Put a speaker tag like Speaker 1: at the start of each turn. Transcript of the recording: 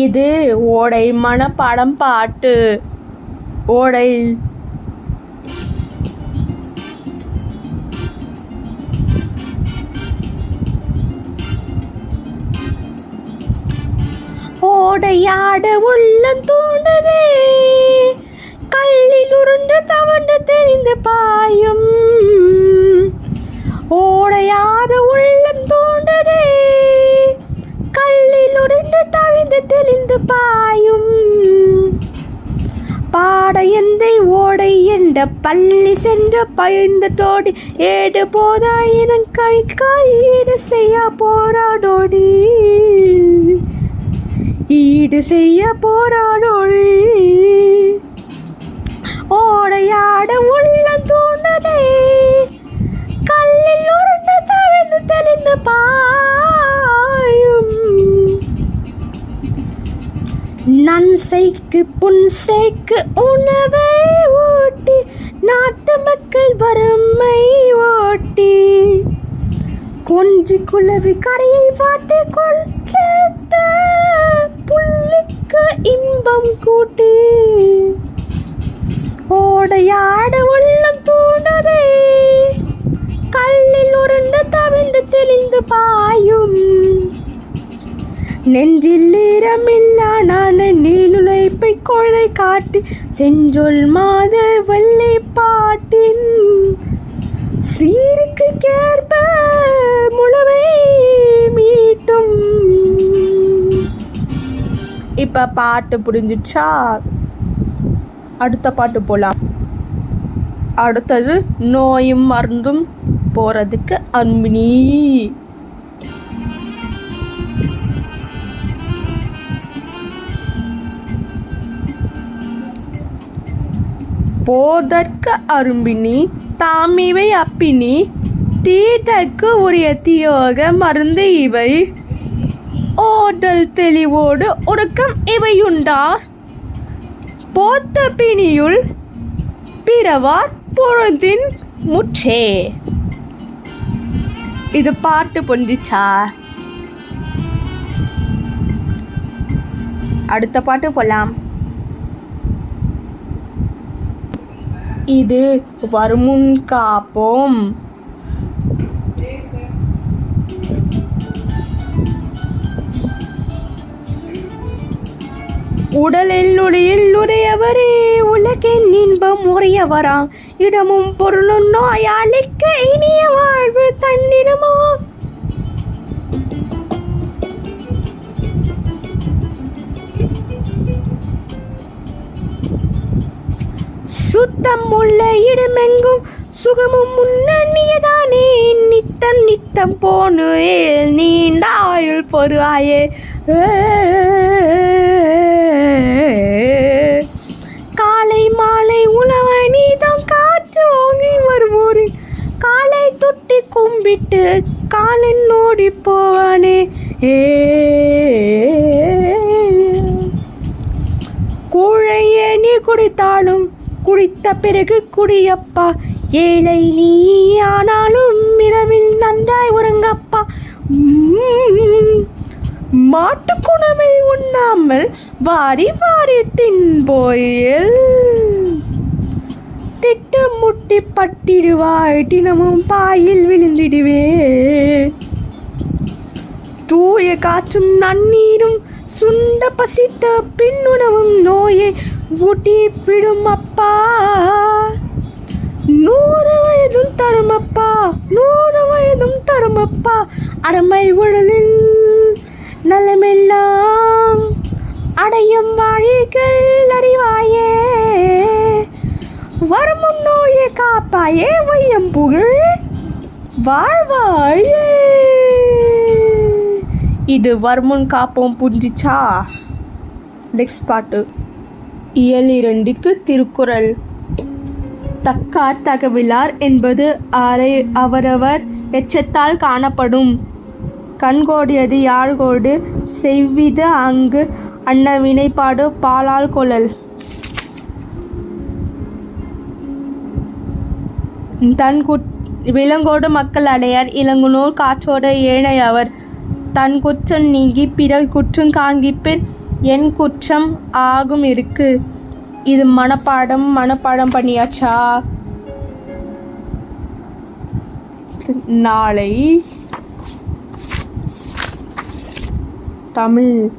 Speaker 1: இது ஓடை மனப்பாடம் பாட்டு. ஓடை ஓடையாட உள்ளம் தூண்டதே, கல்லில் உருண்டு தவண்டு தெரிந்து பாயும். ஓடையாட உள்ளம் தூண்டதே, கல்லில் உருண்டு தவிந்து தெளிந்து பாயும். பாட எந்தை ஓடை என்ற பள்ளி சென்ற பழிந்த தோடி, ஏடு போதாயினும் கைக்காய் ஈடு செய்ய போராடோடி, ஈடு செய்ய போராடோடி. ஓடையாட உள்ளம் தூண்டதே, கல்லில் உருண்டு தவிந்து தெளிந்து பாயும். நன்சைக்கு புன்சைக்கு உணவை ஓட்டி, நாட்டு மக்கள் வறுமை ஓட்டி, கொஞ்சி குளவி கரையை பார்த்து கொள்த்த புள்ளிக்கு இன்பம் கூட்டி. ஓடையாட உள்ளம் தூண்டதே, கல்லில் உருண்டு தவிந்து தெளிந்து பாயும். நெஞ்சில் ஈரமில்லா நான் நீலுழைப்பை கொழை காட்டி, செஞ்சொல் மாத வெள்ளை பாட்டின் சீருக்கு கேற்ப முழுவை மீட்டும். இப்ப பாட்டு புரிஞ்சிச்சா? அடுத்த பாட்டு போலாம். அடுத்தது நோயும் மருந்தும் போறதுக்கு அன்பினி. போதற்கு அரும்பினி தாமிவை அப்பினி, தீட்டற்கு உரிய தியோக மருந்து இவை. ஓதல் தெளிவோடு உறக்கம் இவையுண்டார், போத்த பிணியுள் பிறவார் பொழுதின் முற்றே. இது பாட்டு புரிஞ்சிச்சா? அடுத்த பாட்டு போலாம். இது வருமுன் காப்போம். உடலில் உடையவரே உலகின் இன்பம் உடையவராம், இடமும் பொருளும் நோயாளிக்கு இனிய வாழ்வு தன்னிடமோ. சுத்தம் உள்ள இடமெங்கும் சுகமும் முன்னணியதானே, நித்தம் நித்தம் போனு நீண்ட ஆயுள் பொருவாயே. காலை மாலை உணவை நீதம் காற்று ஓங்கி வருவோரின் காலை தொட்டி கும்பிட்டு காலின் ஓடி போவானே. கூழையே நீ குடித்தாலும் குடித்த பிறகு குடியப்பா, ஏழை நீ ஆனாலும் இரவில் நன்றாய் உறங்கப்பா. மாட்டுக்குணவை உண்ணாமல் வாரி வாரி தின்போயில், திட்டம் முட்டி பட்டிடுவாய் தினமும் பாயில் விழுந்திடுவே. தூய காற்றும் நன்னீரும் சுண்ட பசித்த பின்னுணவும் நோயை ஊட்டி விடும் அப்பா. 100 வயதும் தருமப்பா, 100 வயதும் தருமப்பா. அருமை உடலில் நலமெல்லாம் அடையும் வாழிகள் அறிவாயே, வரும் நோயை காப்பாயே வையம் புகழ் வாழ்வாயே. இது வருமுன் காப்போம் புரிஞ்சிச்சா? நெக்ஸ்ட் பாட்டு. இயல் 2க்கு திருக்குறள். தக்கார் தகவிலார் என்பது அவரவர் எச்சத்தால் காணப்படும். கண்கோடியது யாழ்கோடு செய்விது அங்கு அன்ன வினைப்பாடு பாலால் கொளல். விலங்கோடு மக்கள் அடையார், இளங்குனோர் காற்றோட ஏனையவர். தன் குற்றம் நீங்கி பிற குற்றம் காண்கிப்பின் என் குற்றம் ஆகும் இருக்கு. இது மனப்பாடம் பண்ணியாச்சா? நாளை தமிழ்